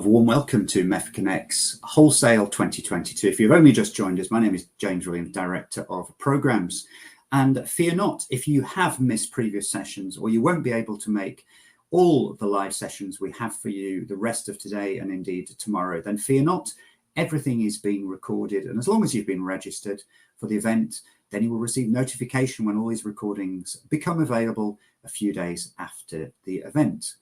warm welcome to MEF CONNECTS Wholesale 2022. If you've only just joined us, my name is James Williams, Director of Programs. And fear not, if you have missed previous sessions or you won't be able to make all the live sessions we have for you the rest of today and indeed tomorrow, then fear not, everything is being recorded. And as long as you've been registered for the event, then you will receive notification when all these recordings become available a few days after the event.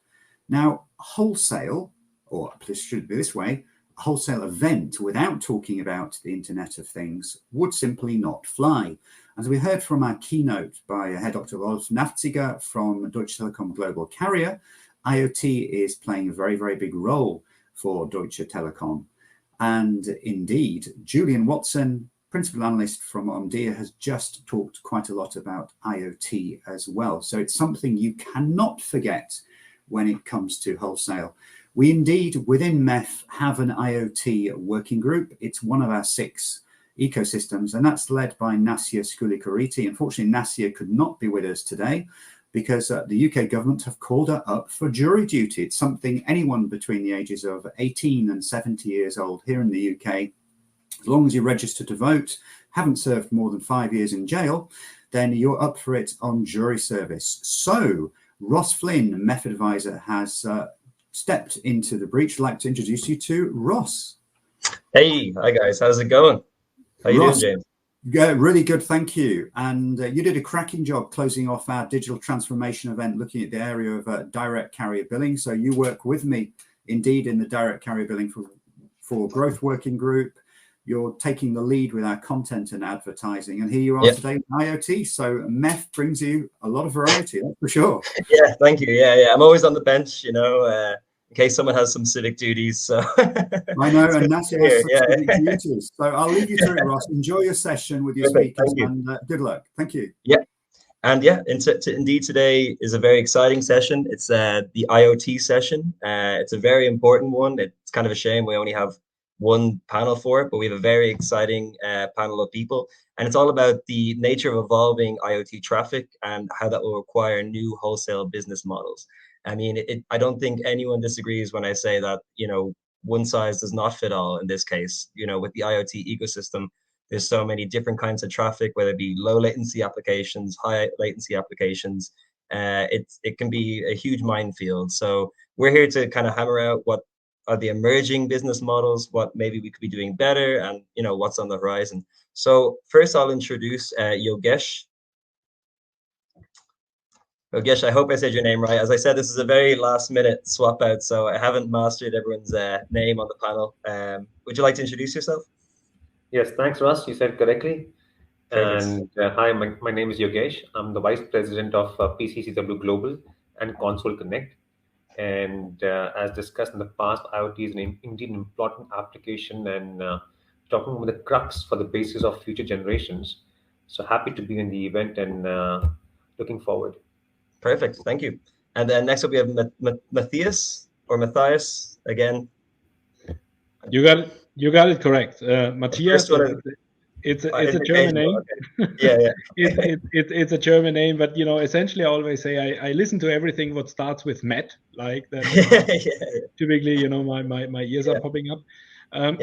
Now, wholesale, or this should be this way, a wholesale event without talking about the Internet of Things would simply not fly. As we heard from our keynote by Herr Dr. Rolf Nafziger from Deutsche Telekom Global Carrier, IoT is playing a very, very big role for Deutsche Telekom. And indeed, Julian Watson, Principal Analyst from Omdia, has just talked quite a lot about IoT as well. So it's something you cannot forget when it comes to wholesale. We indeed, within MEF, have an IoT working group. It's one of our 6 ecosystems, and that's led by Nassia Skulikuriti. Unfortunately, Nassia could not be with us today because the UK government have called her up for jury duty. It's something anyone between the ages of 18 and 70 years old here in the UK, as long as you register to vote, haven't served more than 5 years in jail, then you're up for it on jury service. So Ross Flynn, MEF advisor, has stepped into the breach. I'd like to introduce you to Ross. Hey, hi guys, how's it going? How you doing, James? Yeah, really good, thank you. And you did a cracking job closing off our digital transformation event, looking at the area of direct carrier billing. So you work with me, indeed, in the direct carrier billing for growth working group. You're taking the lead with our content and advertising, and here you are today with IoT. So MEF brings you a lot of variety, that's for sure. Yeah, thank you. Yeah. I'm always on the bench, you know, in case someone has some civic duties. So I know, and Nassia has some civic duties. So I'll leave you to it, Ross. Enjoy your session with your speakers, and good luck. Thank you. Yeah, and indeed, today is a very exciting session. It's the IoT session. It's a very important one. It's kind of a shame we only have one panel for it, but we have a very exciting panel of people, and it's all about the nature of evolving IoT traffic and how that will require new wholesale business models. I mean, I don't think anyone disagrees when I say that, you know, one size does not fit all in this case. You know, with the IoT ecosystem, there's so many different kinds of traffic, whether it be low latency applications, high latency applications. It can be a huge minefield. So we're here to kind of hammer out what are the emerging business models, what maybe we could be doing better, and you know what's on the horizon. So first, I'll introduce Yogesh. Yogesh, I hope I said your name right. As I said, this is a very last-minute swap out, so I haven't mastered everyone's name on the panel. Would you like to introduce yourself? Yes, thanks, Russ. You said correctly. And hi, my name is Yogesh. I'm the Vice President of PCCW Global and Console Connect. And as discussed in the past, IoT is indeed an important application and talking about the crux for the basis of future generations. So happy to be in the event and looking forward. Perfect, thank you. And then next up we have Mathias or Mathias again. You got it correct. Mathias. It's a German name. Okay. It's a German name, but you know, essentially I always say I listen to everything what starts with Matt, like that. Typically, you know, my ears are popping up.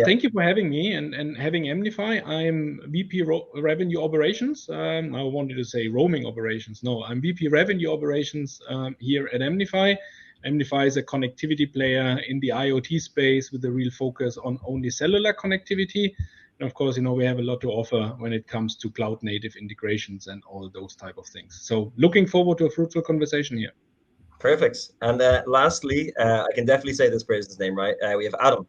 Thank you for having me and having EMnify. I'm VP Revenue Operations. I wanted to say roaming operations. No, I'm VP Revenue Operations here at EMnify. EMnify is a connectivity player in the IoT space with a real focus on only cellular connectivity. And of course, you know, we have a lot to offer when it comes to cloud native integrations and all those type of things. So looking forward to a fruitful conversation here. Perfect. And lastly, I can definitely say this person's name right. We have Adam.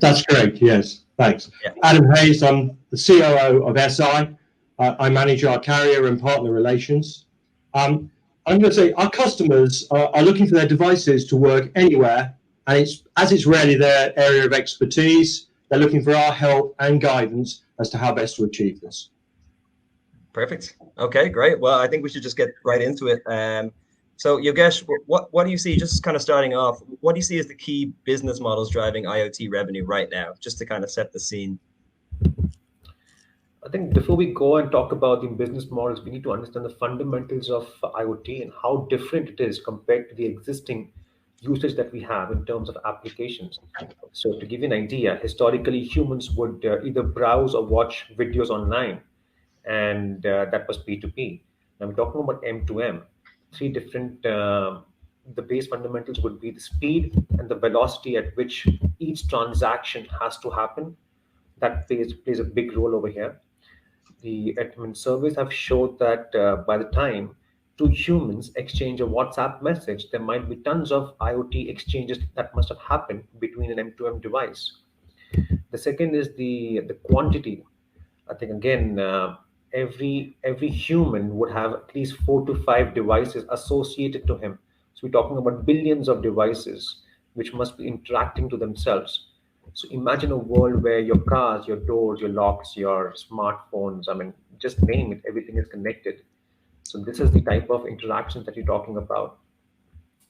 That's correct, yes, thanks. Yeah. Adam Hayes, I'm the COO of Eseye. I manage our carrier and partner relations. I'm going to say our customers are looking for their devices to work anywhere, and it's rarely their area of expertise. They're looking for our help and guidance as to how best to achieve this. Perfect. Okay, great. Well, I think we should just get right into it. So Yogesh, what do you see, just kind of starting off, what do you see as the key business models driving IoT revenue right now, just to kind of set the scene? I think before we go and talk about the business models, we need to understand the fundamentals of IoT and how different it is compared to the existing usage that we have in terms of applications. So to give you an idea, historically humans would either browse or watch videos online, and that was P2P. Now we're talking about M2M. Three different, the base fundamentals would be the speed and the velocity at which each transaction has to happen. That plays a big role over here. The surveys have showed that by the time two humans exchange a WhatsApp message, there might be tons of IoT exchanges that must have happened between an M2M device. The second is the quantity. I think again, every human would have at least 4 to 5 devices associated to him. So we're talking about billions of devices which must be interacting to themselves. So imagine a world where your cars, your doors, your locks, your smartphones, just name it, everything is connected. So this is the type of interaction that you're talking about.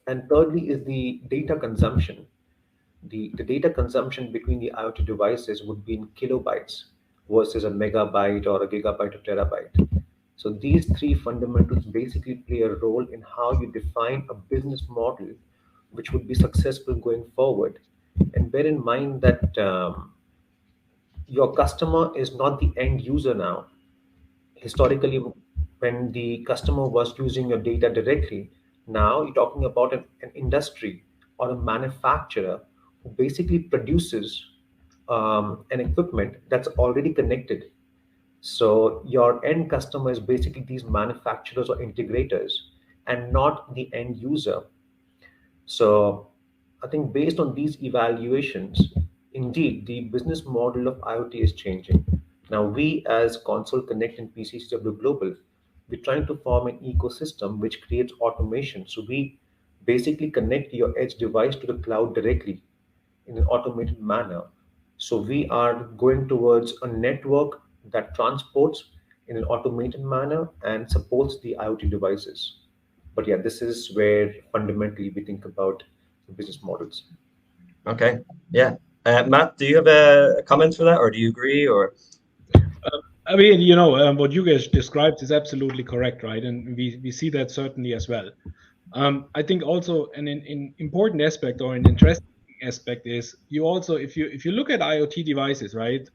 And thirdly is the data consumption. The data consumption between the IoT devices would be in kilobytes versus a megabyte or a gigabyte or terabyte. So these three fundamentals basically play a role in how you define a business model which would be successful going forward. And bear in mind that your customer is not the end user now. Historically, when the customer was using your data directly, now you're talking about an industry or a manufacturer who basically produces an equipment that's already connected. So your end customer is basically these manufacturers or integrators and not the end user. So I think based on these evaluations, indeed, the business model of IoT is changing. Now, we as Console Connect and PCCW Global, we're trying to form an ecosystem which creates automation. So we basically connect your edge device to the cloud directly in an automated manner. So we are going towards a network that transports in an automated manner and supports the IoT devices. But yeah, this is where fundamentally we think about the business models. Okay, yeah. Matt, do you have a comment for that, or do you agree, or? I mean, what Yogesh described is absolutely correct, right? And we see that certainly as well. I think also an important aspect or an interesting aspect is you also, if you look at IoT devices, right?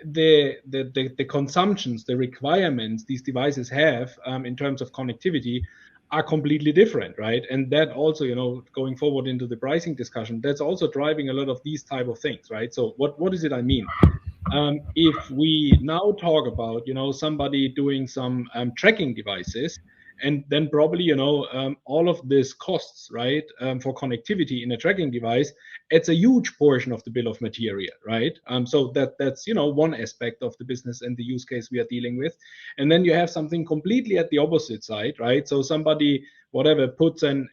The consumptions, the requirements these devices have in terms of connectivity are completely different, right? And that also, going forward into the pricing discussion, that's also driving a lot of these type of things, right? So what is it I mean? If we now talk about, somebody doing some tracking devices, and then probably, all of this costs, right, for connectivity in a tracking device, it's a huge portion of the bill of material, right? So that's, one aspect of the business and the use case we are dealing with. And then you have something completely at the opposite side, right? So somebody, whatever, puts an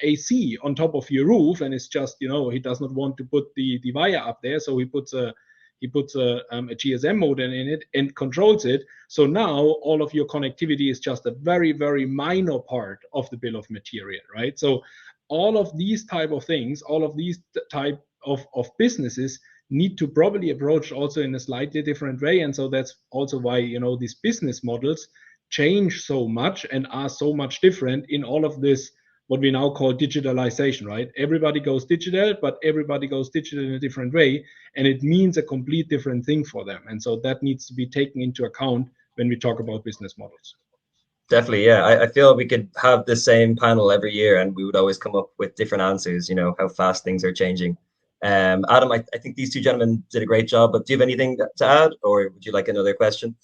AC on top of your roof, and it's just, he does not want to put the wire up there, so he puts a GSM modem in it and controls it. So now all of your connectivity is just a very, very minor part of the bill of material, right? So all of these type of things, all of these type of businesses need to probably approach also in a slightly different way. And so that's also why, these business models change so much and are so much different in all of this, what we now call digitalization, right? Everybody goes digital, but everybody goes digital in a different way, and it means a complete different thing for them. And so that needs to be taken into account when we talk about business models. Definitely, yeah. I feel we could have the same panel every year, and we would always come up with different answers. How fast things are changing. Adam, I think these two gentlemen did a great job. But do you have anything to add, or would you like another question?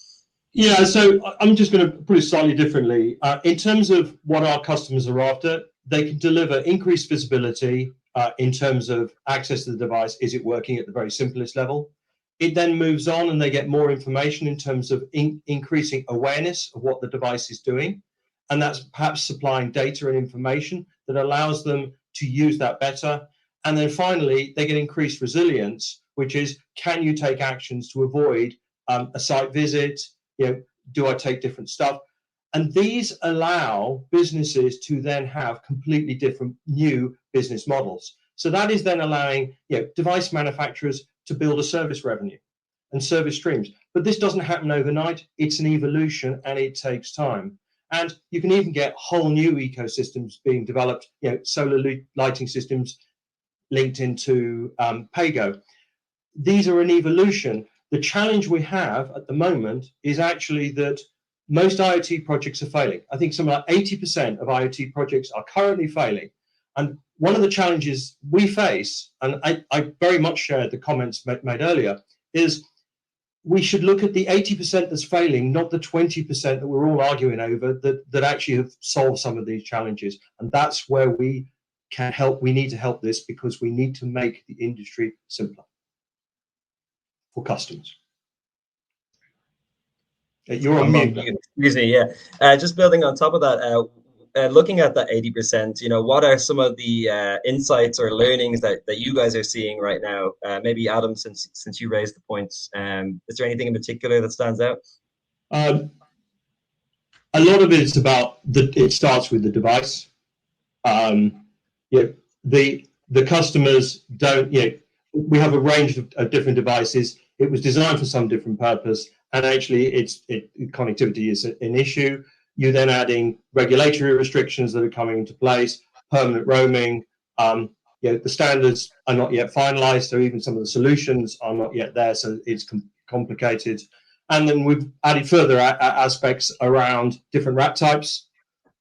Yeah, so I'm just going to put it slightly differently. In terms of what our customers are after, they can deliver increased visibility in terms of access to the device. Is it working at the very simplest level? It then moves on and they get more information in terms of increasing awareness of what the device is doing. And that's perhaps supplying data and information that allows them to use that better. And then finally, they get increased resilience, which is, can you take actions to avoid a site visit? Do I take different stuff? And these allow businesses to then have completely different new business models. So that is then allowing device manufacturers to build a service revenue and service streams. But this doesn't happen overnight. It's an evolution and it takes time. And you can even get whole new ecosystems being developed, solar lighting systems linked into PAYGO. These are an evolution. The challenge we have at the moment is actually that most IoT projects are failing. I think something like 80% of IoT projects are currently failing. And one of the challenges we face, and I very much shared the comments made earlier, is we should look at the 80% that's failing, not the 20% that we're all arguing over that actually have solved some of these challenges. And that's where we can help. We need to help this because we need to make the industry simpler for customers. You're on mute. Excuse me. Yeah. Just building on top of that, looking at that 80%, what are some of the insights or learnings that you guys are seeing right now? Maybe Adam, since you raised the points, is there anything in particular that stands out? A lot of it is about it starts with the device. The customers don't. We have a range of different devices. It was designed for some different purpose, and actually, connectivity is an issue. You're then adding regulatory restrictions that are coming into place, permanent roaming. The standards are not yet finalized, so even some of the solutions are not yet there, so it's complicated. And then we've added further aspects around different wrap types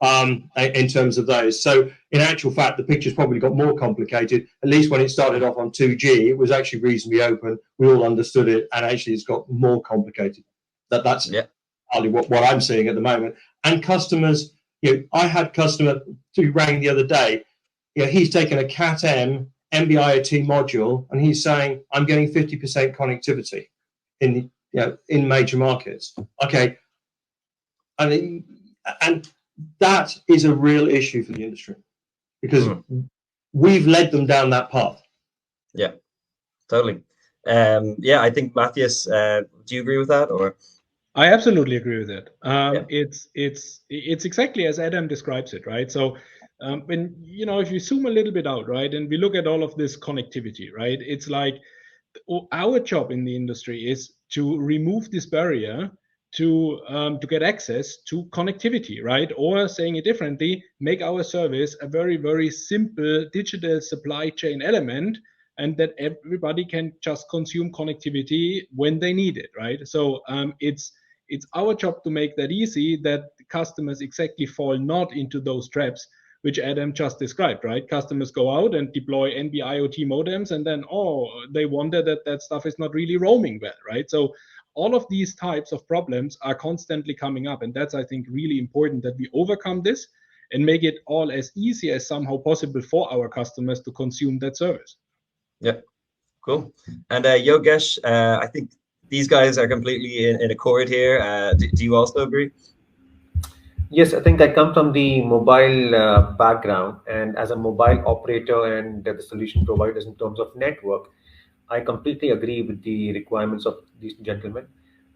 in terms of those. So in actual fact, the picture's probably got more complicated. At least when it started off on 2G, it was actually reasonably open. We all understood it, and actually it's got more complicated. That's partly what I'm seeing at the moment. And customers, I had a customer who rang the other day. He's taken a Cat-M NB-IoT module, and he's saying, I'm getting 50% connectivity in major markets. Okay. And that is a real issue for the industry because we've led them down that path. Yeah, totally. I think Mathias, do you agree with that, or? I absolutely agree with it. It's exactly as Adam describes it, right? So when if you zoom a little bit out, right, and we look at all of this connectivity, right, it's like our job in the industry is to remove this barrier to get access to connectivity, right? Or saying it differently, make our service a very, very simple digital supply chain element, and that everybody can just consume connectivity when they need it, right? So it's our job to make that easy, that the customers exactly fall not into those traps which Adam just described, right? Customers go out and deploy NB-IoT modems, and then they wonder that stuff is not really roaming well, right? So all of these types of problems are constantly coming up, and that's, I think, really important that we overcome this and make it all as easy as somehow possible for our customers to consume that service. Yeah, cool. And Yogesh, I think these guys are completely in accord here. Do you also agree? Yes, I think I come from the mobile background, and as a mobile operator and the solution providers in terms of network, I completely agree with the requirements of these gentlemen.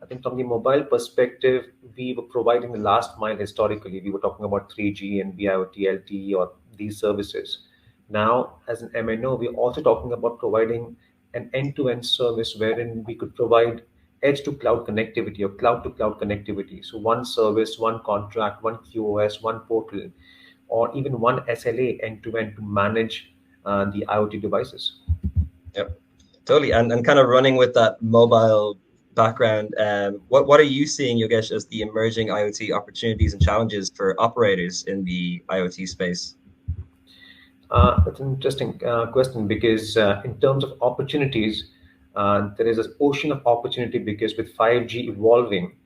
I think from the mobile perspective, we were providing the last mile historically. We were talking about 3G and BIoT, LTE, or these services. Now, as an MNO, we're also talking about providing an end-to-end service wherein we could provide edge-to-cloud connectivity or cloud-to-cloud connectivity. So one service, one contract, one QoS, one portal, or even one SLA end-to-end to manage the IoT devices. Yep, totally. And kind of running with that mobile background, what are you seeing, Yogesh, as the emerging IoT opportunities and challenges for operators in the IoT space? That's an interesting question because in terms of opportunities, there is an ocean of opportunity because with 5G evolving,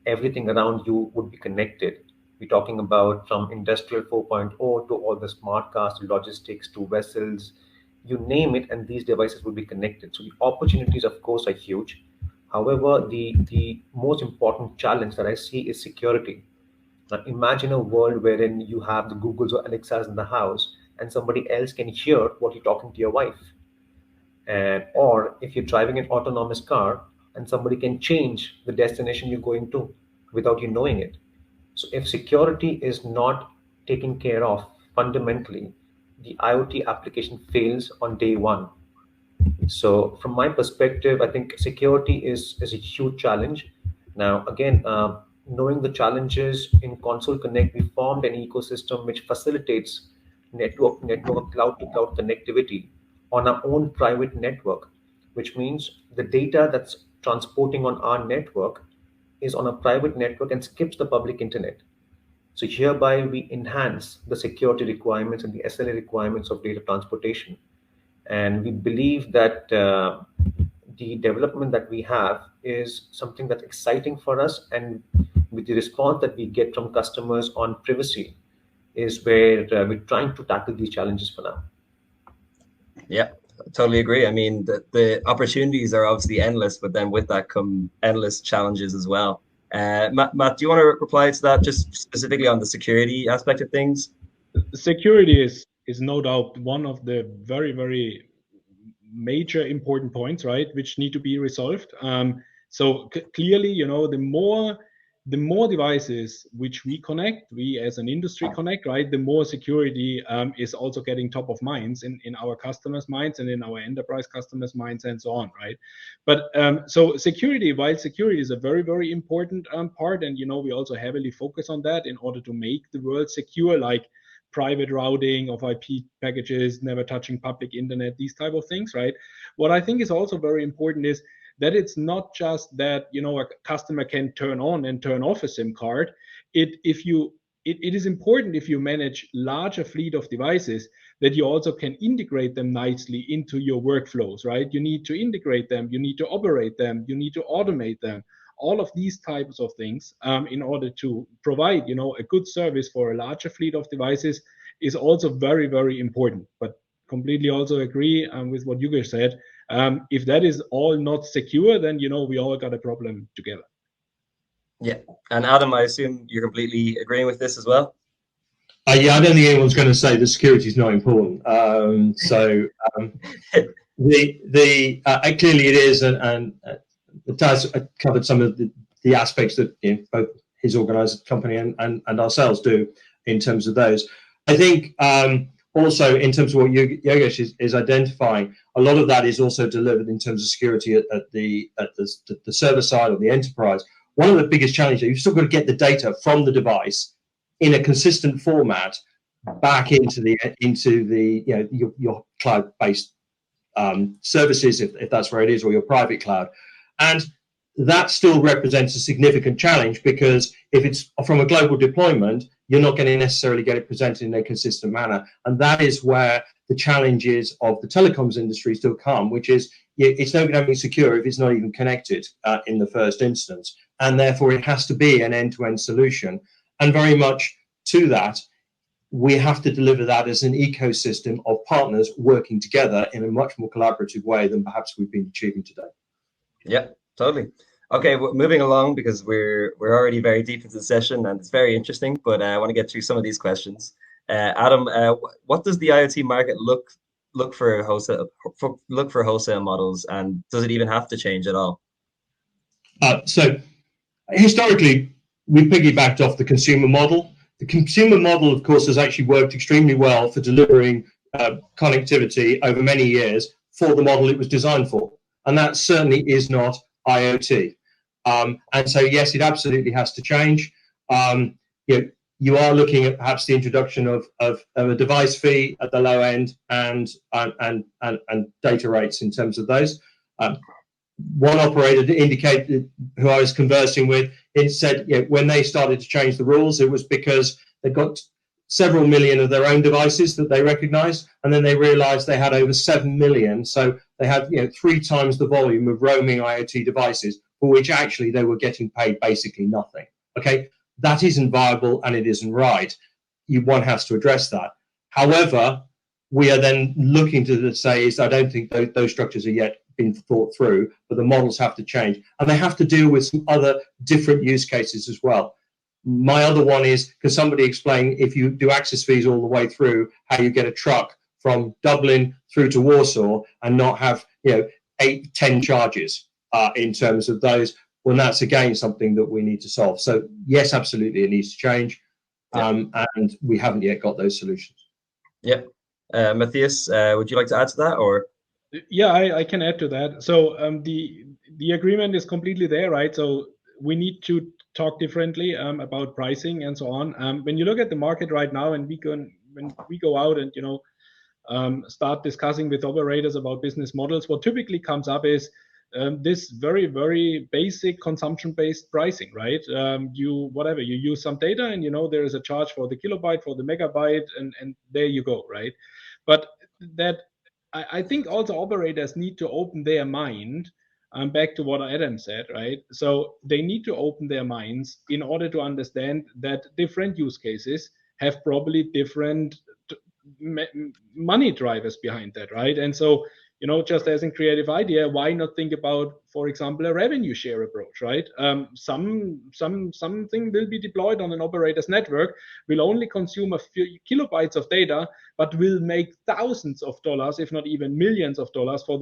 everything around you would be connected. We're talking about from industrial 4.0 to all the smart cars, to logistics, to vessels, you name it, and these devices will be connected. So the opportunities, of course, are huge. However, the most important challenge that I see is security. Now, imagine a world wherein you have the Googles or Alexas in the house, and somebody else can hear what you're talking to your wife. Or if you're driving an autonomous car and somebody can change the destination you're going to without you knowing it. So if security is not taken care of, fundamentally, the IoT application fails on day one. So from my perspective, I think security is a huge challenge. Now, again, knowing the challenges in Console Connect, we formed an ecosystem which facilitates network cloud-to-cloud connectivity on our own private network, which means the data that's transporting on our network is on a private network and skips the public internet. So hereby we enhance the security requirements and the SLA requirements of data transportation. And we believe that the development that we have is something that's exciting for us, and with the response that we get from customers on privacy is where we're trying to tackle these challenges for now. Yeah, totally agree. I mean, the opportunities are obviously endless, but then with that come endless challenges as well. Matt, do you want to reply to that, just specifically on the security aspect of things? Security is no doubt one of the very, very major important points, right, which need to be resolved. So clearly, you know, the more devices which we connect, we as an industry connect, right, the more security is also getting top of minds in our customers' minds and in our enterprise customers' minds and so on, right? But so security, while security is a very, very important part, and, you know, we also heavily focus on that in order to make the world secure, like private routing of IP packages, never touching public internet, these type of things, right? What I think is also very important is that it's not just that, you know, a customer can turn on and turn off a SIM card. It is important, if you manage larger fleet of devices, that you also can integrate them nicely into your workflows, right? You need to integrate them, you need to operate them, you need to automate them. All of these types of things in order to provide, you know, a good service for a larger fleet of devices is also very, very important. But completely also agree with what Yogesh said. If that is all not secure, then, you know, we all got a problem together. Yeah. And Adam, I assume you're completely agreeing with this as well? Yeah, I don't think anyone's going to say the security is not important. Clearly it is, and Mathias covered some of the aspects that, you know, both his organized company and ourselves do in terms of those. I think also in terms of what Yogesh is identifying, a lot of that is also delivered in terms of security at the server side or the enterprise. One of the biggest challenges, you've still got to get the data from the device in a consistent format back into the you know, your cloud-based services, if that's where it is, or your private cloud. And that still represents a significant challenge, because if it's from a global deployment, you're not going to necessarily get it presented in a consistent manner. And that is where the challenges of the telecoms industry still come, which is it's not going to be secure if it's not even connected in the first instance. And therefore, it has to be an end-to-end solution. And very much to that, we have to deliver that as an ecosystem of partners working together in a much more collaborative way than perhaps we've been achieving today. Yeah, totally. Okay, well, moving along, because we're already very deep into the session and it's very interesting, but I want to get through some of these questions. Adam, what does the IoT market look for wholesale models, and does it even have to change at all? So historically, we piggybacked off the consumer model. The consumer model, of course, has actually worked extremely well for delivering connectivity over many years for the model it was designed for. And that certainly is not IoT. And so, yes, it absolutely has to change. You are looking at perhaps the introduction of a device fee at the low end and data rates in terms of those. One operator indicated, who I was conversing with, it said, you know, when they started to change the rules, it was because they got several million of their own devices that they recognized, and then they realized they had over 7 million. So they had, you know, 3 times the volume of roaming IoT devices, for which actually they were getting paid basically nothing. Okay, that isn't viable and it isn't right. One has to address that. However, we are then looking to say is I don't think those structures are yet been thought through, but the models have to change, and they have to deal with some other different use cases as well. My other one is, can somebody explain, if you do access fees all the way through, how you get a truck from Dublin through to Warsaw and not have, you know, 8-10 charges in terms of those? Well, that's again something that we need to solve. So yes, absolutely, it needs to change, and we haven't yet got those solutions. Yeah, Mathias, would you like to add to that, or? Yeah, I can add to that. So the agreement is completely there, right? So we need to talk differently about pricing and so on. When you look at the market right now, and when we go out and start discussing with operators about business models, what typically comes up is this very, very basic consumption-based pricing, right? You use some data, and there is a charge for the kilobyte, for the megabyte, and there you go, right? But that I think also operators need to open their mind. Back to what Adam said, right? So they need to open their minds in order to understand that different use cases have probably different money drivers behind that, right? And so, just as a creative idea, why not think about, for example, a revenue share approach, right? Something will be deployed on an operator's network, will only consume a few kilobytes of data, but will make thousands of dollars, if not even millions of dollars, for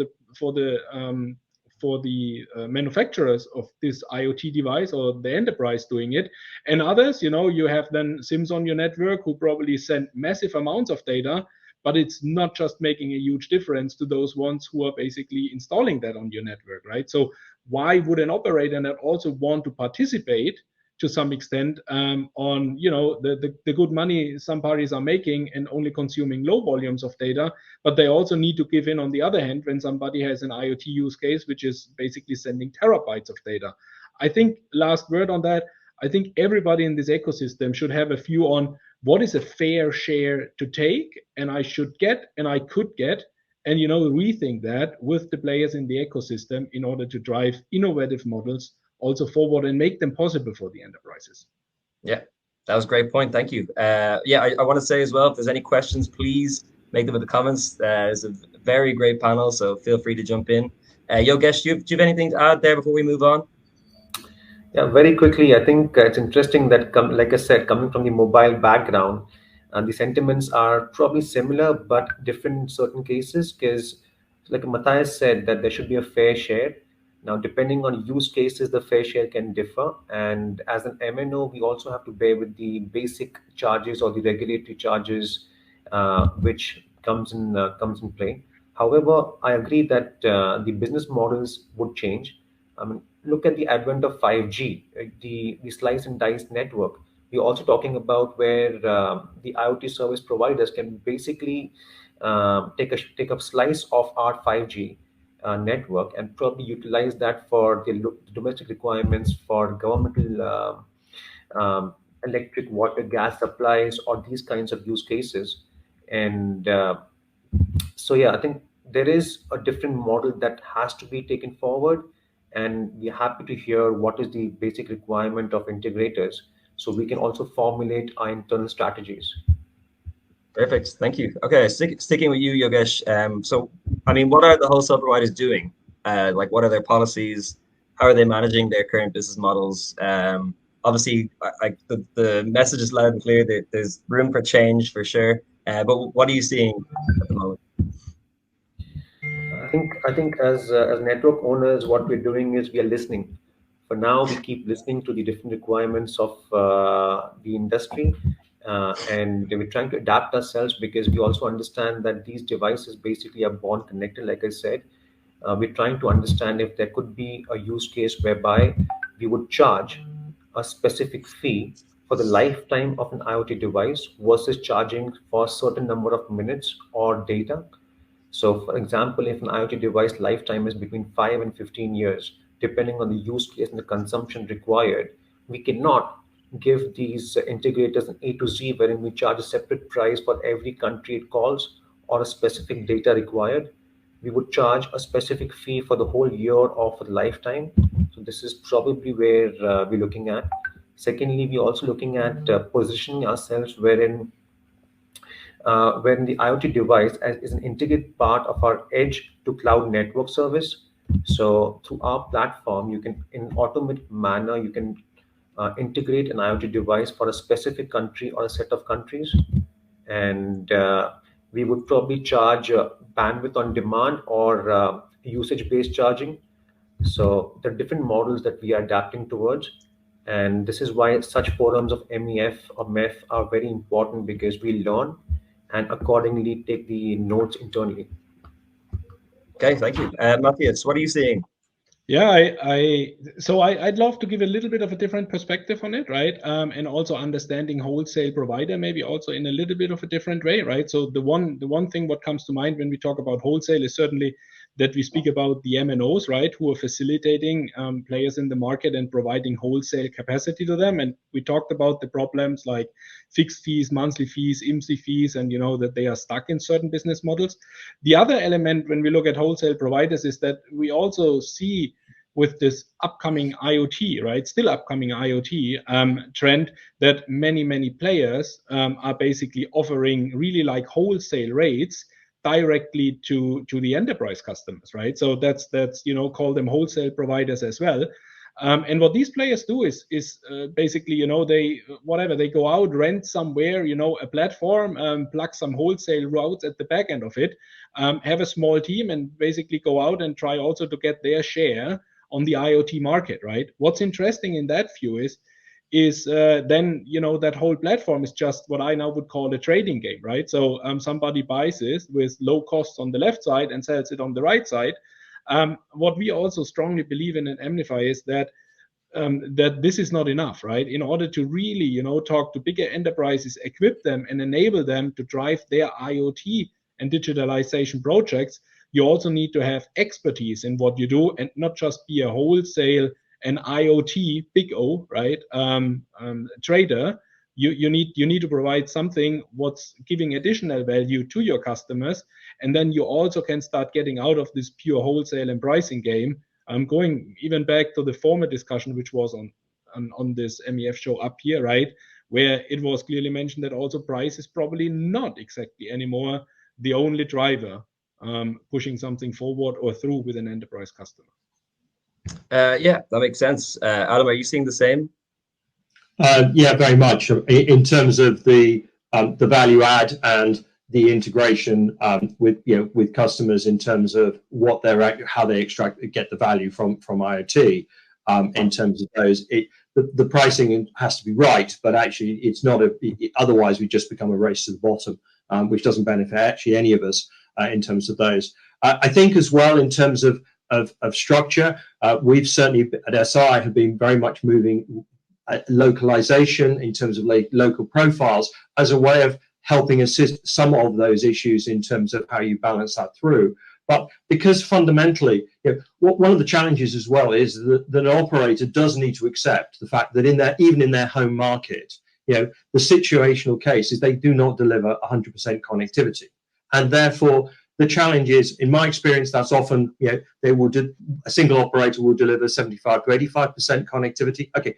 the manufacturers of this IoT device or the enterprise doing it. And others, you have then SIMs on your network who probably send massive amounts of data, but it's not just making a huge difference to those ones who are basically installing that on your network, right? So why would an operator not also want to participate to some extent on the good money some parties are making and only consuming low volumes of data, but they also need to give in on the other hand when somebody has an IoT use case which is basically sending terabytes of data. I think last word on that, I think everybody in this ecosystem should have a view on what is a fair share to take, and I should get and I could get, and rethink that with the players in the ecosystem in order to drive innovative models also forward and make them possible for the enterprises. Yeah, that was a great point. Thank you. I want to say as well, if there's any questions, please make them in the comments. It's a very great panel, so feel free to jump in. Yogesh, do you have anything to add there before we move on? Yeah, very quickly, I think it's interesting that, like I said, coming from the mobile background, the sentiments are probably similar, but different in certain cases, because like Mathias said, that there should be a fair share. Now, depending on use cases, the fair share can differ. And as an MNO, we also have to bear with the basic charges or the regulatory charges, which comes in play. However, I agree that the business models would change. I mean, look at the advent of 5G, the slice and dice network. We're also talking about where the IoT service providers can basically take a slice of our 5G network and probably utilize that for the domestic requirements for governmental electric, water, gas supplies, or these kinds of use cases. And so, yeah, I think there is a different model that has to be taken forward. And we're happy to hear what is the basic requirement of integrators, so we can also formulate our internal strategies. Perfect. Thank you. Okay, sticking with you, Yogesh. So, I mean, what are the wholesale providers doing? Like, what are their policies? How are they managing their current business models? Obviously, the message is loud and clear that there's room for change for sure. But what are you seeing at the moment? I think as network owners, what we're doing is we are listening. For now, we keep listening to the different requirements of the industry. And we're trying to adapt ourselves because we also understand that these devices basically are born connected, like I said. We're trying to understand if there could be a use case whereby we would charge a specific fee for the lifetime of an IoT device versus charging for a certain number of minutes or data. So, for example, if an IoT device lifetime is between 5 and 15 years, depending on the use case and the consumption required, we cannot give these integrators an A to Z wherein we charge a separate price for every country it calls or a specific data required. We would charge a specific fee for the whole year or for the lifetime. So this is probably where we're looking at. Secondly, we're also looking at positioning ourselves wherein the IoT device is an integrated part of our edge to cloud network service. So through our platform, you can, in an automated manner, you can integrate an IoT device for a specific country or a set of countries. And we would probably charge bandwidth on demand or usage-based charging. So there are different models that we are adapting towards. And this is why such forums of MEF or MEF are very important, because we learn and accordingly take the notes internally. Okay, thank you. Mathias, what are you seeing? Yeah, I'd love to give a little bit of a different perspective on it, right? And also understanding wholesale provider maybe also in a little bit of a different way, right? So the one thing what comes to mind when we talk about wholesale is certainly that we speak about the MNOs, right, who are facilitating players in the market and providing wholesale capacity to them. And we talked about the problems like fixed fees, monthly fees, IMSI fees, and that they are stuck in certain business models. The other element when we look at wholesale providers is that we also see with this upcoming IoT, right, still upcoming IoT trend, that many players are basically offering really like wholesale rates directly to the enterprise customers, right? So that's call them wholesale providers as well. And what these players do is basically they go out, rent somewhere a platform, plug some wholesale routes at the back end of it, have a small team, and basically go out and try also to get their share on the IoT market, right? What's interesting in that view is then that whole platform is just what I now would call a trading game, right? So somebody buys this with low costs on the left side and sells it on the right side. What we also strongly believe in EMnify is that this is not enough, right? In order to really talk to bigger enterprises, equip them and enable them to drive their IoT and digitalization projects, you also need to have expertise in what you do and not just be a wholesale and IoT big O, right? Trader. You need to provide something what's giving additional value to your customers, and then you also can start getting out of this pure wholesale and pricing game. I'm going even back to the former discussion, which was on this MEF show up here, right, where it was clearly mentioned that also price is probably not exactly anymore the only driver pushing something forward or through with an enterprise customer. Yeah, that makes sense. Adam, are you seeing the same? Yeah, very much. In terms of the value add and the integration with customers in terms of what how they get the value from IoT. In terms of those, the pricing has to be right, but actually it's not otherwise we just become a race to the bottom, which doesn't benefit actually any of us in terms of those. I think as well in terms of structure, we've certainly at Eseye have been very much moving localization in terms of local profiles as a way of helping assist some of those issues in terms of how you balance that through. But because fundamentally, one of the challenges as well is that an operator does need to accept the fact that even in their home market, the situational case is they do not deliver 100% connectivity, and therefore the challenge is, in my experience, that's often a single operator will deliver 75 to 85% connectivity. Okay,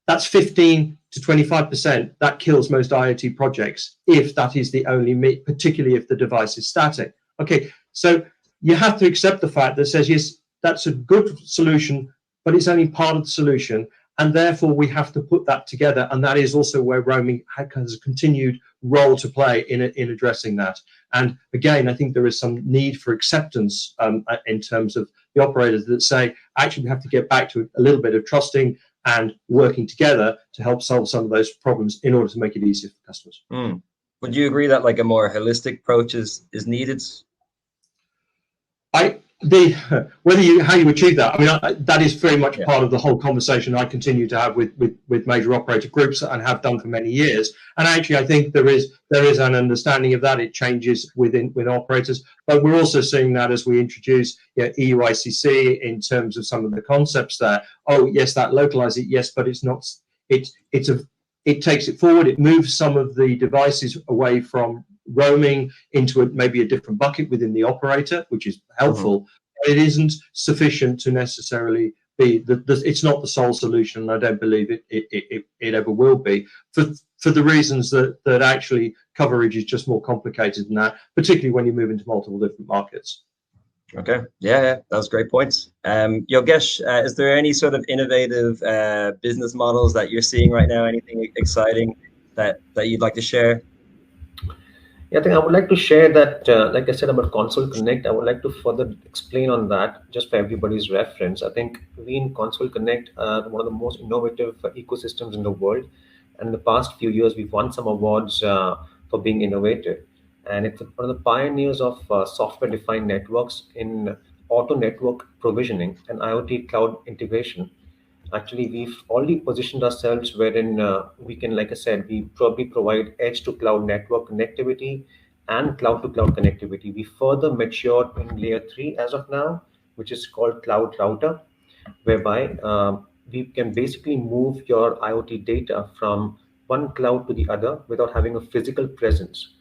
that's 15 to 25%. That kills most IoT projects if that is the only, particularly if the device is static. Okay, so you have to accept the fact that says, yes, that's a good solution, but it's only part of the solution. And therefore, we have to put that together. And that is also where roaming has a continued role to play in addressing that. And again, I think there is some need for acceptance in terms of the operators that say, actually, we have to get back to a little bit of trusting and working together to help solve some of those problems in order to make it easier for customers. Would you agree that like a more holistic approach is needed? How you achieve that, I mean, that is very much part of the whole conversation I continue to have with major operator groups and have done for many years. And actually, I think there is an understanding of that. It changes with operators, but we're also seeing that as we introduce EUICC in terms of some of the concepts there. Oh, yes, that localize it, yes, but it's not. It takes it forward. It moves some of the devices away from roaming into maybe a different bucket within the operator, which is helpful. It isn't sufficient to necessarily be it's not the sole solution, and I don't believe it ever will be for the reasons that actually coverage is just more complicated than that, particularly when you move into multiple different markets. Okay, yeah, that was great points. Yogesh, is there any sort of innovative business models that you're seeing right now? Anything exciting that you'd like to share? Yeah, I think I would like to share that, like I said about Console Connect, I would like to further explain on that just for everybody's reference. I think we in Console Connect are one of the most innovative ecosystems in the world. And in the past few years, we've won some awards for being innovative. And it's one of the pioneers of software-defined networks in auto network provisioning and IoT cloud integration, actually we've already positioned ourselves wherein we can, like I said, we probably provide edge to cloud network connectivity and cloud to cloud connectivity. We further matured in layer 3 as of now, which is called cloud router, whereby we can basically move your IoT data from one cloud to the other without having a physical presence.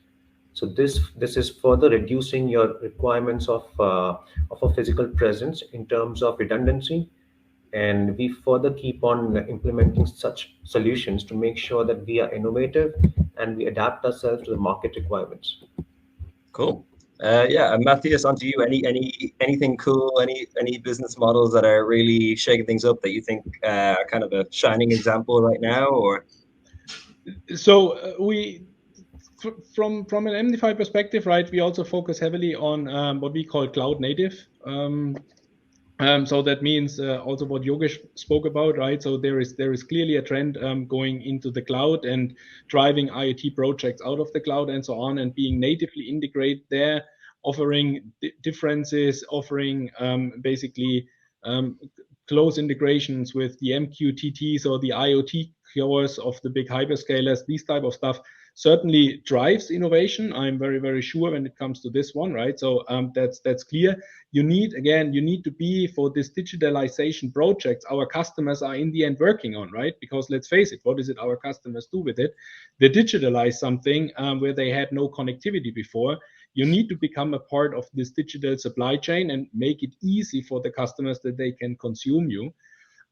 So this is further reducing your requirements of a physical presence in terms of redundancy, and we further keep on implementing such solutions to make sure that we are innovative and we adapt ourselves to the market requirements. Cool. Yeah, and Mathias, on to you. Anything cool? Any business models that are really shaking things up that you think are kind of a shining example right now, or? So we, from an EMnify perspective, right, we also focus heavily on what we call cloud native. So that means also what Yogesh spoke about, right? So there is clearly a trend going into the cloud and driving IoT projects out of the cloud and so on, and being natively integrated there, offering differences, offering basically close integrations with the MQTTs or the IoT cores of the big hyperscalers. These type of stuff certainly drives innovation. I'm very, very sure when it comes to this one, right? So that's clear. You need to be, for this digitalization projects our customers are in the end working on, right? Because let's face it, what is it our customers do with it? They digitalize something where they had no connectivity before. You need to become a part of this digital supply chain and make it easy for the customers that they can consume you.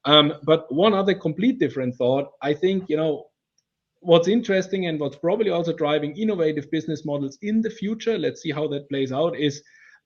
But one other complete different thought, I think, what's interesting and what's probably also driving innovative business models in the future, let's see how that plays out, is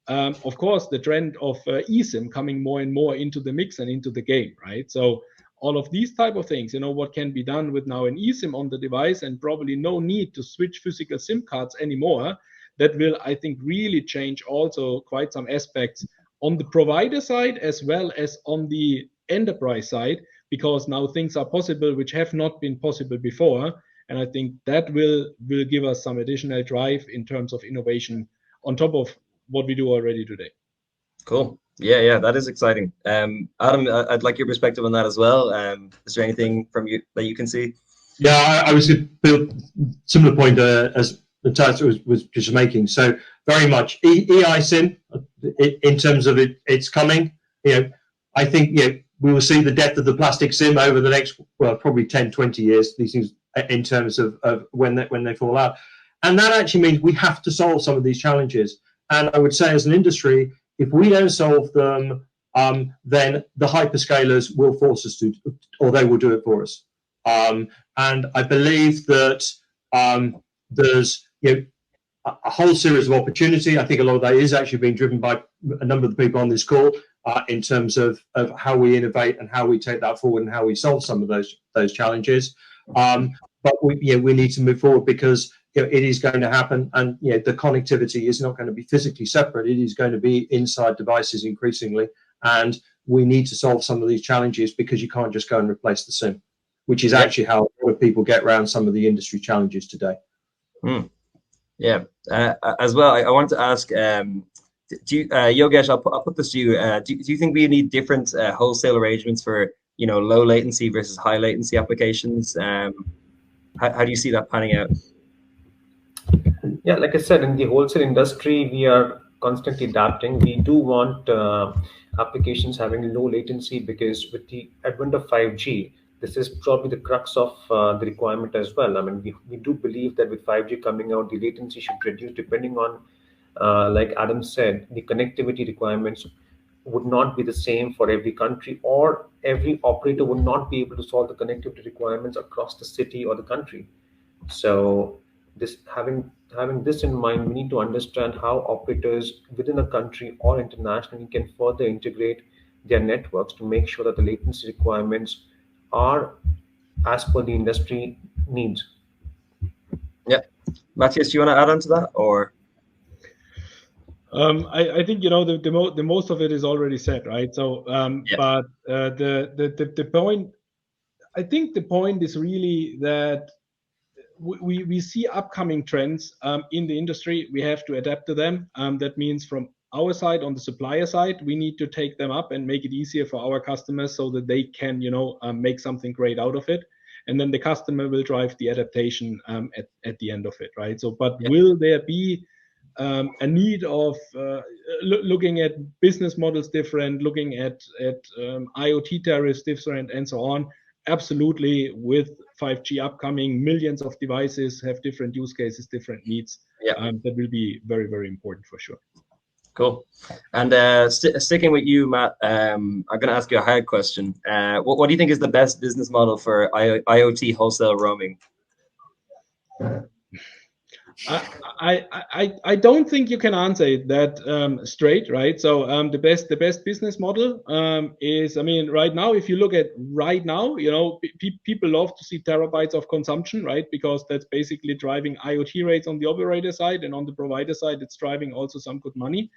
of course the trend of eSIM coming more and more into the mix and into the game, right? So all of these type of things, what can be done with now an eSIM on the device, and probably no need to switch physical SIM cards anymore. That will, I think, really change also quite some aspects on the provider side as well as on the enterprise side, because now things are possible which have not been possible before. And I think that will give us some additional drive in terms of innovation on top of what we do already today. Cool. Yeah, that is exciting. Adam, I'd like your perspective on that as well. Is there anything from you that you can see? Yeah, I was going to build similar point as Mathias was just making. So very much eSIM in terms of it's coming. I think we will see the death of the plastic SIM over the next, well, probably 10, 20 years, these things in terms of when they fall out. And that actually means we have to solve some of these challenges. And I would say as an industry, if we don't solve them, then the hyperscalers will force us to, or they will do it for us. And I believe that there's a whole series of opportunity. I think a lot of that is actually being driven by a number of the people on this call in terms of how we innovate and how we take that forward and how we solve some of those challenges. But we need to move forward, because it is going to happen, and the connectivity is not going to be physically separate. It is going to be inside devices increasingly, and we need to solve some of these challenges, because you can't just go and replace the SIM, which is actually how a lot of people get around some of the industry challenges today. Yeah. As well, I wanted to ask, do you, Yogesh, I'll put this to you. Do you think we need different wholesale arrangements for low latency versus high latency applications? How do you see that panning out? Yeah, like I said, in the wholesale industry, we are constantly adapting. We do want applications having low latency, because with the advent of 5G, this is probably the crux of the requirement as well. I mean, we do believe that with 5G coming out, the latency should reduce, depending on, like Adam said, the connectivity requirements would not be the same for every country, or every operator would not be able to solve the connectivity requirements across the city or the country. So having this in mind, we need to understand how operators within a country or internationally can further integrate their networks to make sure that the latency requirements are as per the industry needs. Yeah. Mathias, do you want to add on to that, or? I think the most of it is already said, right? So, but the point, I think the point is really that we see upcoming trends in the industry. We have to adapt to them. That means from our side, on the supplier side, we need to take them up and make it easier for our customers so that they can, make something great out of it. And then the customer will drive the adaptation at the end of it, right? So, but will there be a need of looking at business models different, looking at IoT tariffs different, and so on? Absolutely. With 5G upcoming, millions of devices have different use cases, different needs. That will be very, very important for sure. Cool. And sticking with you, Matt, I'm going to ask you a hard question. What do you think is the best business model for IoT wholesale roaming? I don't think you can answer it that straight, right? So the best business model is, I mean, right now, if you look at right now, people love to see terabytes of consumption, right? Because that's basically driving IoT rates on the operator side, and on the provider side, it's driving also some good money.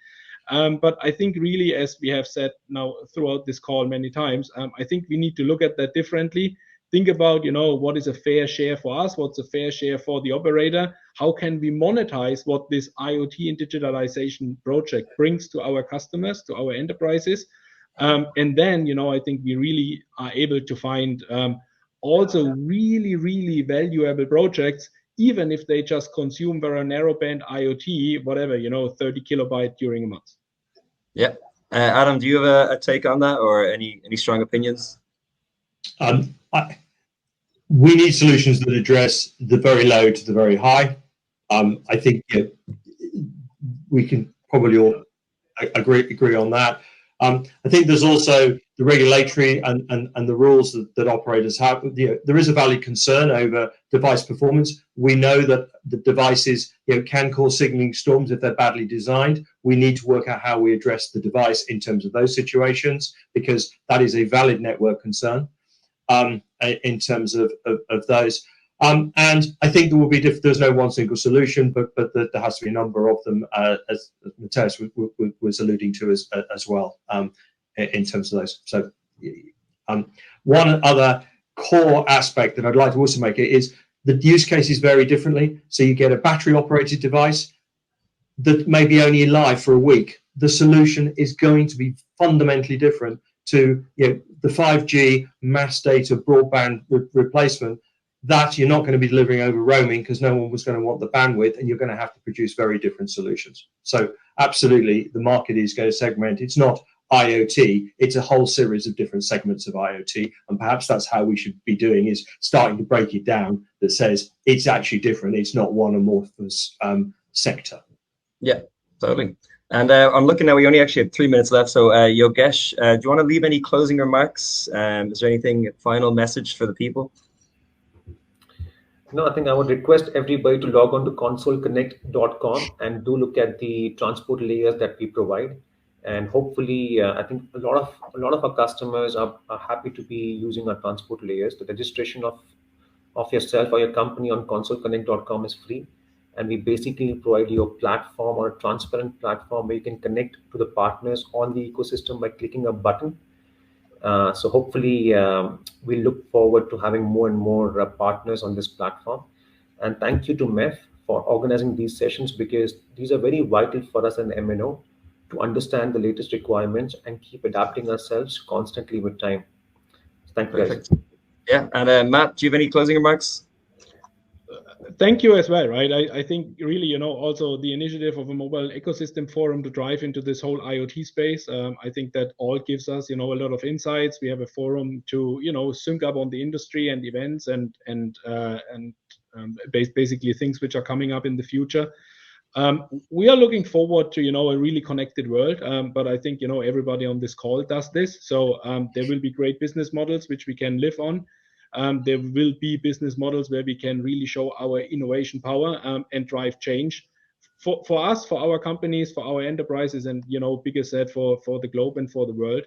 But I think really, as we have said now throughout this call many times, I think we need to look at that differently. Think about, what is a fair share for us? What's a fair share for the operator? How can we monetize what this IoT and digitalization project brings to our customers, to our enterprises? And then, I think we really are able to find also really, really valuable projects, even if they just consume very narrowband IoT, whatever, 30 kilobyte during a month. Yeah. Adam, do you have a take on that, or any strong opinions? We need solutions that address the very low to the very high. I think we can probably all agree on that. I think there's also the regulatory and the rules that operators have. There is a valid concern over device performance. We know that the devices can cause signaling storms if they're badly designed. We need to work out how we address the device in terms of those situations, because that is a valid network concern. In terms of those, and I think there will be there's no one single solution, but there has to be a number of them, as Mathias was alluding to as well, in terms of those. So one other core aspect that I'd like to also make it is the use cases vary differently. So you get a battery operated device that may be only live for a week. The solution is going to be fundamentally different to the 5G mass data broadband replacement that you're not going to be delivering over roaming, because no one was going to want the bandwidth, and you're going to have to produce very different solutions. So absolutely, the market is going to segment. It's not IoT, it's a whole series of different segments of IoT, and perhaps that's how we should be doing, is starting to break it down, that says it's actually different. It's not one amorphous sector. Yeah, totally. And I'm looking now, we only actually have 3 minutes left. So Yogesh, do you want to leave any closing remarks? Is there anything, final message for the people? No, I think I would request everybody to log on to consoleconnect.com and do look at the transport layers that we provide. And hopefully, I think a lot of our customers are happy to be using our transport layers. The registration of yourself or your company on consoleconnect.com is free. And we basically provide you a platform, or a transparent platform, where you can connect to the partners on the ecosystem by clicking a button. So hopefully we look forward to having more and more partners on this platform. And thank you to MEF for organizing these sessions, because these are very vital for us in MNO to understand the latest requirements and keep adapting ourselves constantly with time. Thank you, guys. Yeah, and Matt, do you have any closing remarks? Thank you as well, right? I think really, also the initiative of a mobile ecosystem forum to drive into this whole IoT space. I think that all gives us, a lot of insights. We have a forum to, sync up on the industry and events and basically things which are coming up in the future. We are looking forward to, a really connected world. But I think, everybody on this call does this. So there will be great business models which we can live on. There will be business models where we can really show our innovation power and drive change for us, for our companies, for our enterprises, and bigger said for the globe and for the world.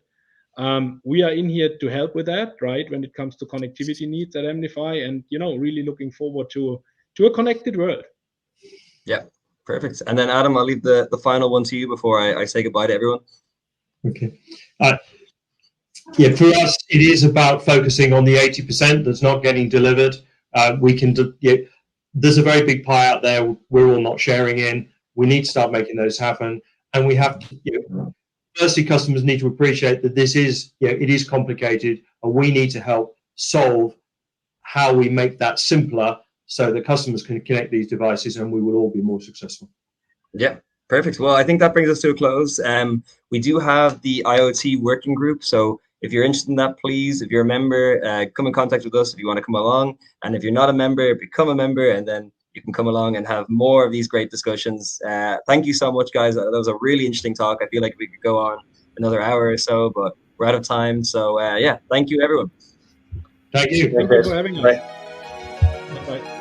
We are in here to help with that, right? When it comes to connectivity needs at EMnify, and really looking forward to a connected world. Yeah, perfect. And then Adam, I'll leave the final one to you before I say goodbye to everyone. Okay. Yeah, for us, it is about focusing on the 80% that's not getting delivered. There's a very big pie out there we're all not sharing in. We need to start making those happen. and we have to, firstly, customers need to appreciate that this is, it is complicated, and we need to help solve how we make that simpler so that customers can connect these devices and we will all be more successful. Yeah, perfect. Well, I think that brings us to a close. We do have the IoT working group. So if you're interested in that, please, if you're a member, come in contact with us if you want to come along. And if you're not a member, become a member, and then you can come along and have more of these great discussions. Thank you so much, guys. That was a really interesting talk. I feel like we could go on another hour or so, but we're out of time. So yeah, thank you, everyone. Thank you. Thank you for having us. Bye. Bye.